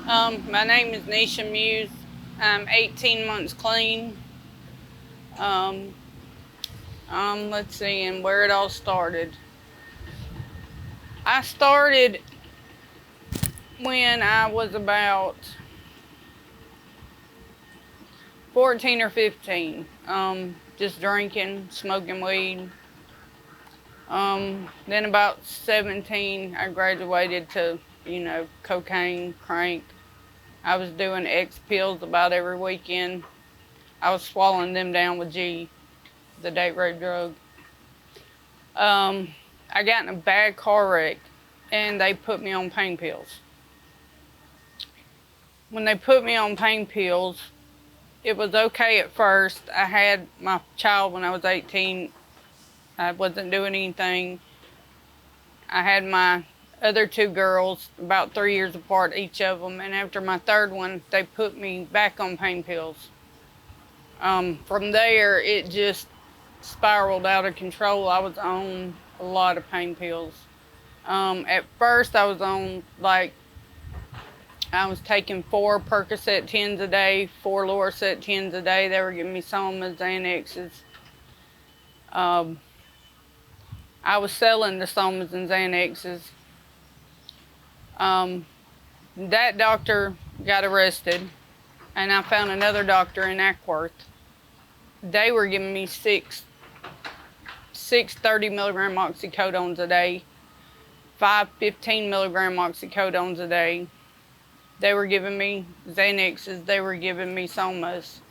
My name is Nesha Muse. I'm 18 months clean. Um, let's see, and where it all started. I started when I was about 14 or 15. Just drinking, smoking weed. Then about 17, I graduated to, cocaine, crank. I was doing X pills about every weekend. I was swallowing them down with G, the date rape drug. I got in a bad car wreck and they put me on pain pills. When they put me on pain pills, it was okay at first. I had my child when I was 18. I wasn't doing anything. I had my other two girls about 3 years apart, each of them. And after my third one, they put me back on pain pills. From there, it just spiraled out of control. I was on a lot of pain pills. At first, I was taking 4 Percocet 10s a day, 4 Lorcet 10s a day. They were giving me Somas, Xanaxes. I was selling the Somas and Xanaxes. That doctor got arrested, and I found another doctor in Ackworth. They were giving me six 30-milligram oxycodones a day, 5 15-milligram oxycodones a day. They were giving me Xanaxes. They were giving me Somas.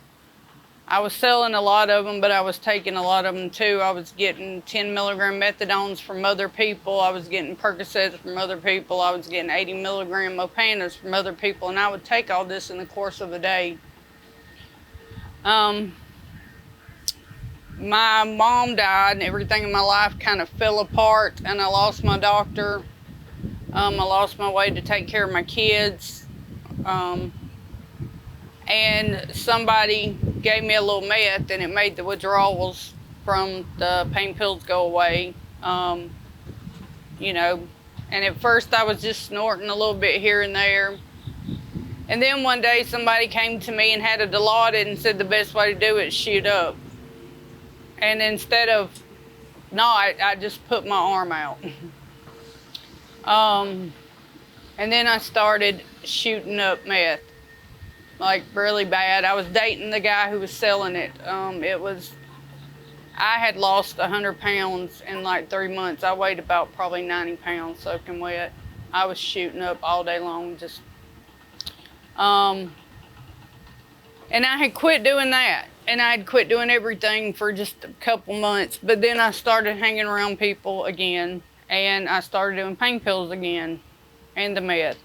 I was selling a lot of them, but I was taking a lot of them too. I was getting 10-milligram methadones from other people. I was getting Percocets from other people. I was getting 80-milligram Opanas from other people, and I would take all this in the course of a day. My mom died, and everything in my life kind of fell apart, and I lost my doctor. I lost my way to take care of my kids. And somebody gave me a little meth, and it made the withdrawals from the pain pills go away. And at first I was just snorting a little bit here and there. And then one day somebody came to me and had a Dilaudid and said the best way to do it is shoot up. And instead of not, I just put my arm out. And then I started shooting up meth, like really bad. I was dating the guy who was selling it. I had lost 100 pounds in like 3 months. I weighed about probably 90 pounds soaking wet. I was shooting up all day long, and I had quit doing that. And I had quit doing everything for just a couple months. But then I started hanging around people again, and I started doing pain pills again, and the meth.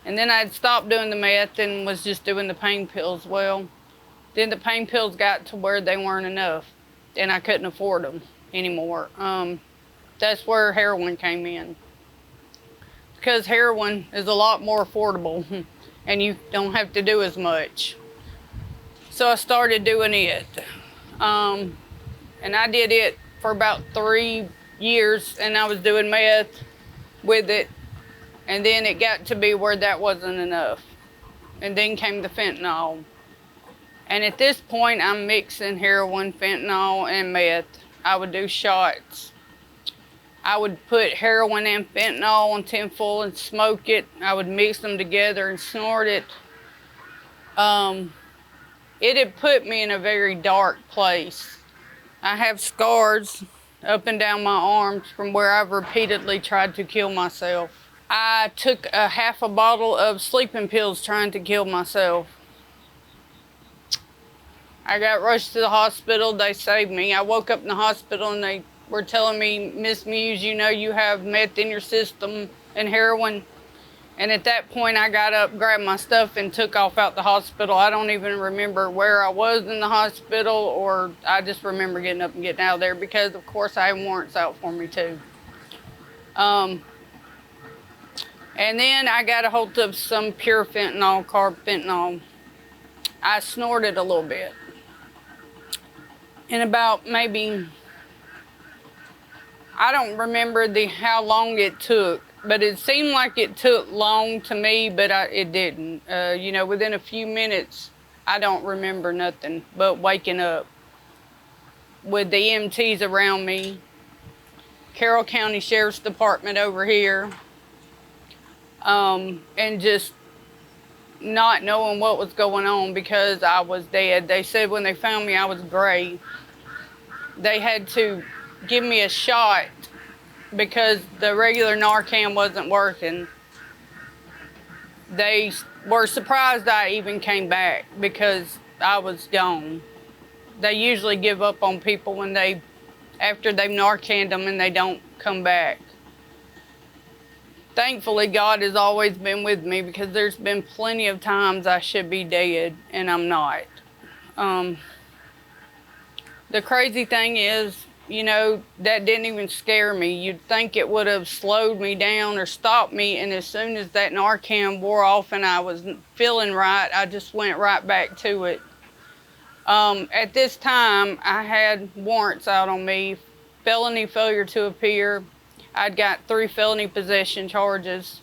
And then I'd stopped doing the meth and was just doing the pain pills. Well, then the pain pills got to where they weren't enough, and I couldn't afford them anymore. That's where heroin came in, because heroin is a lot more affordable, and you don't have to do as much. So I started doing it, and I did it for about 3 years, and I was doing meth with it. And then it got to be where that wasn't enough. And then came the fentanyl. And at this point, I'm mixing heroin, fentanyl, and meth. I would do shots. I would put heroin and fentanyl on tinfoil and smoke it. I would mix them together and snort it. It had put me in a very dark place. I have scars up and down my arms from where I've repeatedly tried to kill myself. I took a half a bottle of sleeping pills trying to kill myself. I got rushed to the hospital. They saved me. I woke up in the hospital and they were telling me, Miss Muse, you have meth in your system and heroin. And at that point, I got up, grabbed my stuff, and took off out the hospital. I don't even remember where I was in the hospital, or I just remember getting up and getting out of there because, of course, I had warrants out for me, too. And then I got a hold of some pure fentanyl, carfentanil. I snorted a little bit. And about maybe, I don't remember how long it took, But it seemed like it took long to me, but it didn't. You know, within a few minutes, I don't remember nothing but waking up with the EMTs around me, Carroll County Sheriff's Department over here, and just not knowing what was going on because I was dead. They said when they found me, I was gray. They had to give me a shot because the regular Narcan wasn't working. They were surprised I even came back because I was gone. They usually give up on people when after they've Narcaned them and they don't come back. Thankfully, God has always been with me because there's been plenty of times I should be dead and I'm not. The crazy thing is, you know, that didn't even scare me. You'd think it would have slowed me down or stopped me, and as soon as that Narcan wore off and I was feeling right, I just went right back to it. At this time, I had warrants out on me, felony failure to appear. I'd got 3 felony possession charges.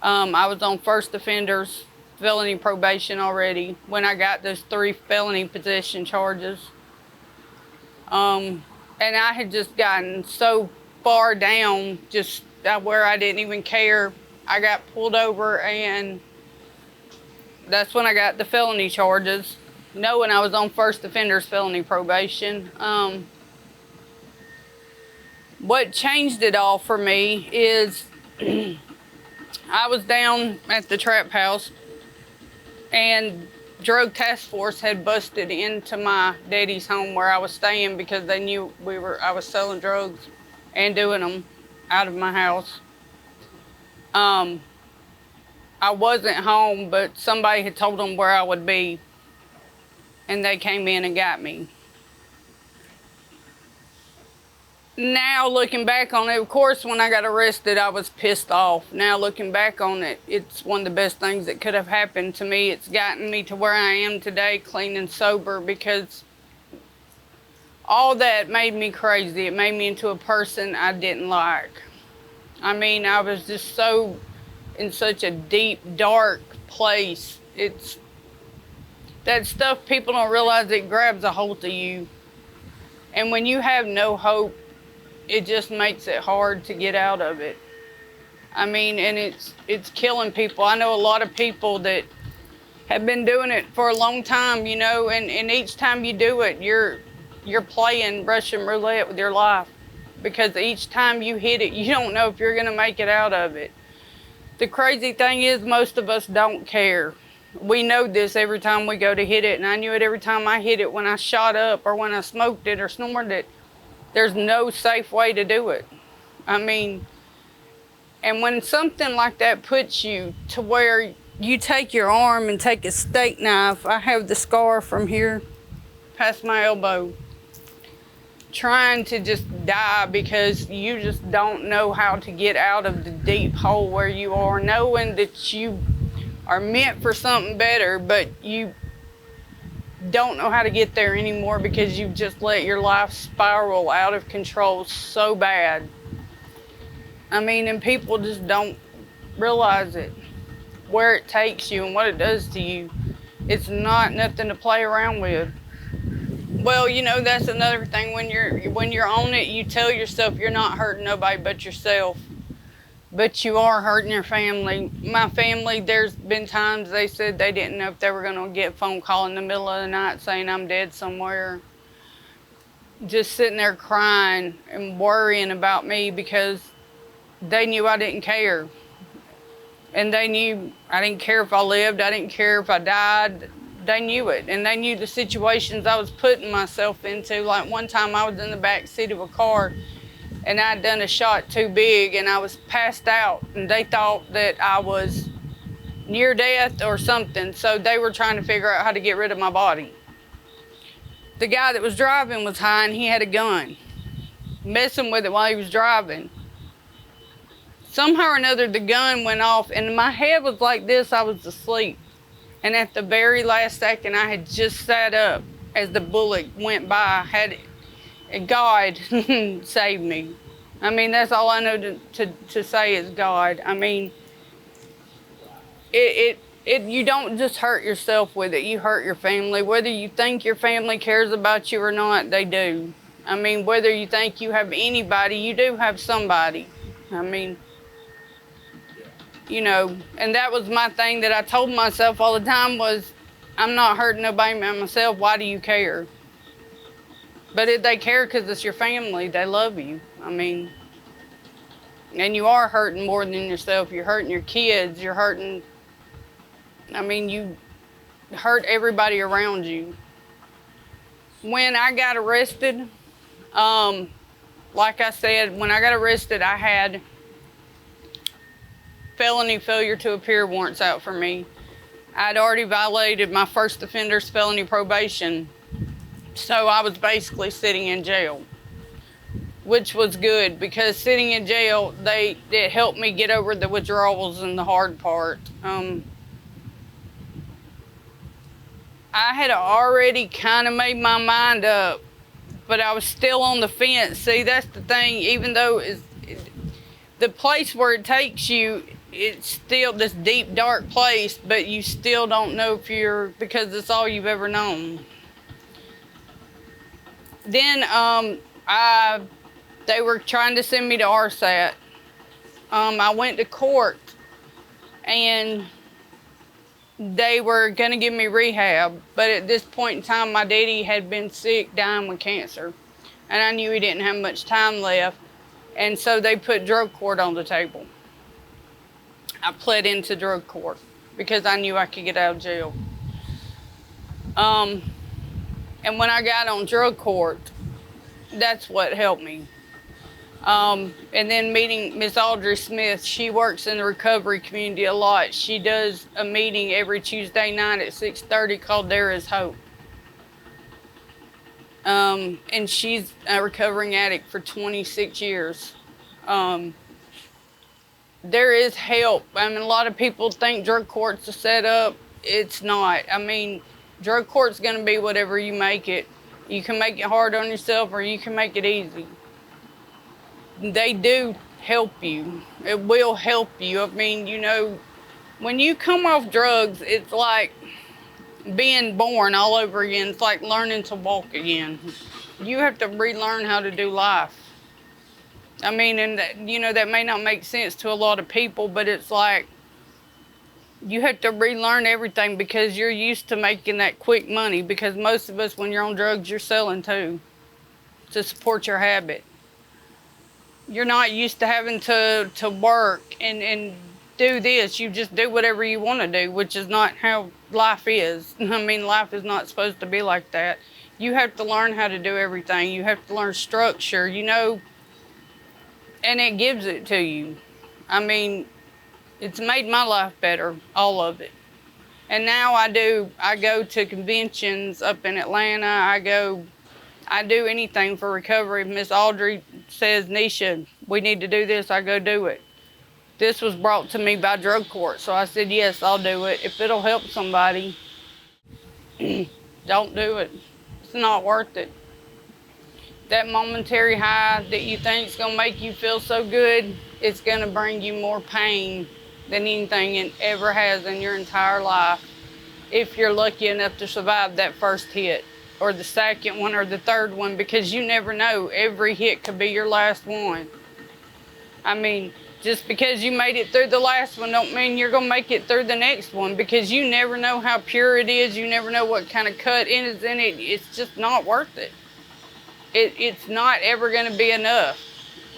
I was on first offenders, felony probation already when I got those 3 felony possession charges. And I had just gotten so far down, just where I didn't even care. I got pulled over, and that's when I got the felony charges, knowing I was on first offender's felony probation. What changed it all for me is I was down at the trap house, and drug task force had busted into my daddy's home where I was staying because they knew I was selling drugs and doing them out of my house. I wasn't home, but somebody had told them where I would be, and they came in and got me. Now looking back on it, of course, when I got arrested, I was pissed off. Now looking back on it, it's one of the best things that could have happened to me. It's gotten me to where I am today, clean and sober, because all that made me crazy. It made me into a person I didn't like. I mean, I was just in such a deep, dark place. It's that stuff people don't realize, it grabs a hold of you. And when you have no hope, it just makes it hard to get out of it. I mean, and it's killing people. I know a lot of people that have been doing it for a long time, you know, and each time you do it, you're playing Russian roulette with your life, because each time you hit it, you don't know if you're gonna make it out of it. The crazy thing is, most of us don't care. We know this every time we go to hit it, and I knew it every time I hit it when I shot up or when I smoked it or snorted it. There's no safe way to do it. I mean, and when something like that puts you to where you take your arm and take a steak knife, I have the scar from here past my elbow, trying to just die because you just don't know how to get out of the deep hole where you are, knowing that you are meant for something better, but you don't know how to get there anymore because you've just let your life spiral out of control so bad. I mean, and people just don't realize it, where it takes you and what it does to you. It's not nothing to play around with. Well, you know, that's another thing. When you're on it, you tell yourself you're not hurting nobody but yourself. But you are hurting your family. My family, there's been times they said they didn't know if they were going to get a phone call in the middle of the night saying I'm dead somewhere. Just sitting there crying and worrying about me because they knew I didn't care. And they knew I didn't care if I lived, I didn't care if I died. They knew it, and they knew the situations I was putting myself into. Like one time I was in the back seat of a car, and I'd done a shot too big, and I was passed out, and they thought that I was near death or something, so they were trying to figure out how to get rid of my body. The guy that was driving was high, and he had a gun, messing with it while he was driving. Somehow or another, the gun went off, and my head was like this. I was asleep, and at the very last second, I had just sat up as the bullet went by. God saved me. I mean, that's all I know to say is God. I mean, you don't just hurt yourself with it, you hurt your family. Whether you think your family cares about you or not, they do. I mean, whether you think you have anybody, you do have somebody. I mean, you know, and that was my thing that I told myself all the time was, I'm not hurting nobody but myself, why do you care? But if they care because it's your family, they love you. I mean, and you are hurting more than yourself. You're hurting your kids, you're hurting, I mean, you hurt everybody around you. When I got arrested, like I said, when I got arrested, I had felony failure to appear warrants out for me. I'd already violated my first offender's felony probation, so I was basically sitting in jail, which was good because sitting in jail, it helped me get over the withdrawals and the hard part. I had already kind of made my mind up, but I was still on the fence. See, that's the thing. Even though the place where it takes you, it's still this deep, dark place, but you still don't know if because it's all you've ever known. Then they were trying to send me to RSAT. I went to court, and they were going to give me rehab, but at this point in time, my daddy had been sick, dying with cancer, and I knew he didn't have much time left, and so they put drug court on the table. I pled into drug court because I knew I could get out of jail. And when I got on drug court, that's what helped me. And then meeting Miss Audrey Smith, she works in the recovery community a lot. She does a meeting every Tuesday night at 6:30 called There Is Hope. And she's a recovering addict for 26 years. There is help. I mean, a lot of people think drug court's a setup. It's not. I mean, drug court's gonna be whatever you make it. You can make it hard on yourself or you can make it easy. They do help you. It will help you. I mean, you know, when you come off drugs, it's like being born all over again. It's like learning to walk again. You have to relearn how to do life. I mean, and you know, that may not make sense to a lot of people, but it's like you have to relearn everything because you're used to making that quick money, because most of us, when you're on drugs, you're selling too to support your habit. You're not used to having to work and do this. You just do whatever you want to do, which is not how life is. I mean, life is not supposed to be like that. You have to learn how to do everything. You have to learn structure, you know, and it gives it to you. I mean, it's made my life better, all of it. And now I go to conventions up in Atlanta. I do anything for recovery. If Miss Audrey says, Nesha, we need to do this, I go do it. This was brought to me by drug court, so I said, yes, I'll do it. If it'll help somebody, don't do it. It's not worth it. That momentary high that you think is gonna make you feel so good, it's gonna bring you more pain than anything it ever has in your entire life, if you're lucky enough to survive that first hit, or the second one, or the third one, because you never know. Every hit could be your last one. I mean, just because you made it through the last one don't mean you're gonna make it through the next one, because you never know how pure it is. You never know what kind of cut is in it. It's just not worth it. It's not ever gonna be enough.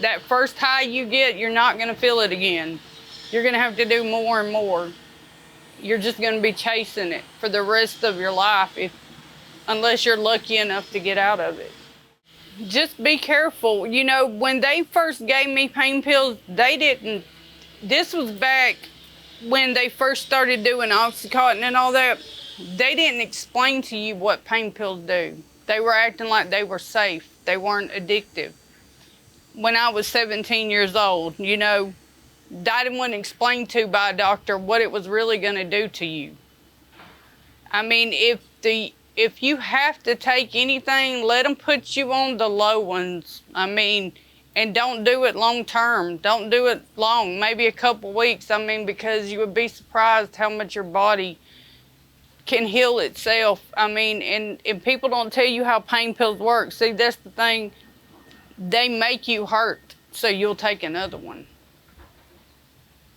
That first high you get, you're not gonna feel it again. You're gonna have to do more and more. You're just gonna be chasing it for the rest of your life, unless you're lucky enough to get out of it. Just be careful. You know, when they first gave me pain pills, this was back when they first started doing Oxycontin and all that. They didn't explain to you what pain pills do. They were acting like they were safe. They weren't addictive. When I was 17 years old, you know, I wasn't explained to by a doctor what it was really gonna do to you. I mean, if you have to take anything, let them put you on the low ones. I mean, And don't do it long term. Don't do it long, maybe a couple weeks. I mean, because you would be surprised how much your body can heal itself. I mean, and people don't tell you how pain pills work. See, that's the thing. They make you hurt, so you'll take another one.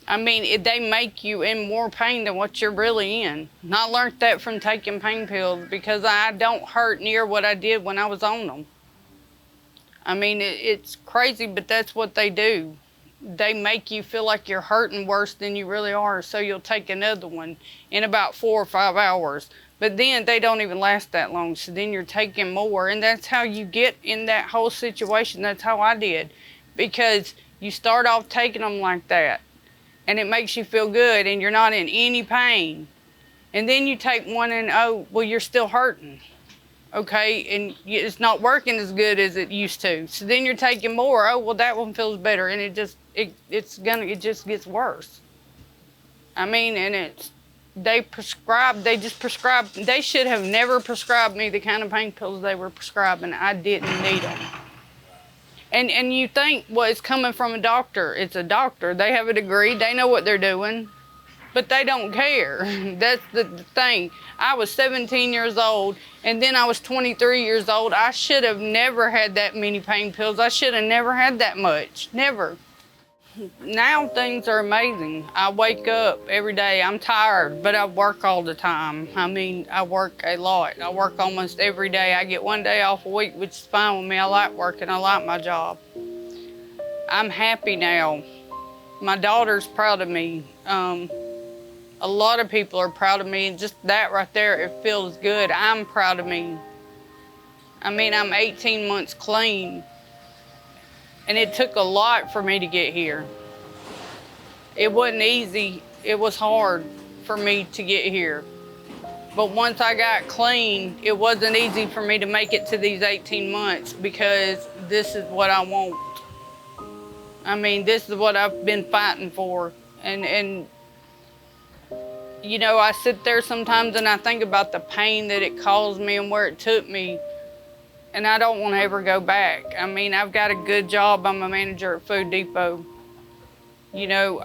I mean, they make you in more pain than what you're really in. And I learned that from taking pain pills, because I don't hurt near what I did when I was on them. I mean, it's crazy, but that's what they do. They make you feel like you're hurting worse than you really are, so you'll take another one in about 4 or 5 hours. But then they don't even last that long, so then you're taking more, and that's how you get in that whole situation. That's how I did, because you start off taking them like that, and it makes you feel good, and you're not in any pain. And then you take one and, oh, well, you're still hurting. Okay, and it's not working as good as it used to. So then you're taking more. Oh, well, that one feels better, and it just gets worse. I mean, and they just prescribe. They should have never prescribed me the kind of pain pills they were prescribing. I didn't need them. And you think, well, it's coming from a doctor. It's a doctor. They have a degree. They know what they're doing. But they don't care. That's the thing. I was 17 years old, and then I was 23 years old. I should have never had that many pain pills. I should have never had that much. Never. Now things are amazing. I wake up every day. I'm tired, but I work all the time. I mean, I work a lot. I work almost every day. I get one day off a week, which is fine with me. I like working. I like my job. I'm happy now. My daughter's proud of me. A lot of people are proud of me, and just that right there, it feels good. I'm proud of me. I mean, I'm 18 months clean, and it took a lot for me to get here. It wasn't easy. It was hard for me to get here. But once I got clean, it wasn't easy for me to make it to these 18 months, because this is what I want. I mean, this is what I've been fighting for. And you know, I sit there sometimes and I think about the pain that it caused me and where it took me, and I don't want to ever go back. I mean, I've got a good job. I'm a manager at Food Depot. You know,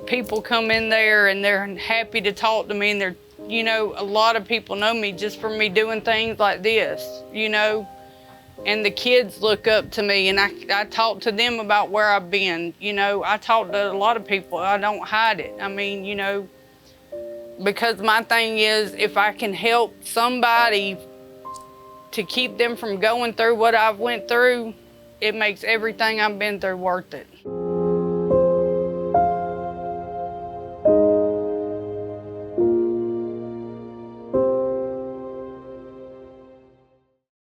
people come in there and they're happy to talk to me, and they're, you know, a lot of people know me just from me doing things like this, you know, and the kids look up to me, and I talk to them about where I've been. You know, I talk to a lot of people. I don't hide it. I mean, you know, because my thing is, if I can help somebody to keep them from going through what I've went through, it makes everything I've been through worth it.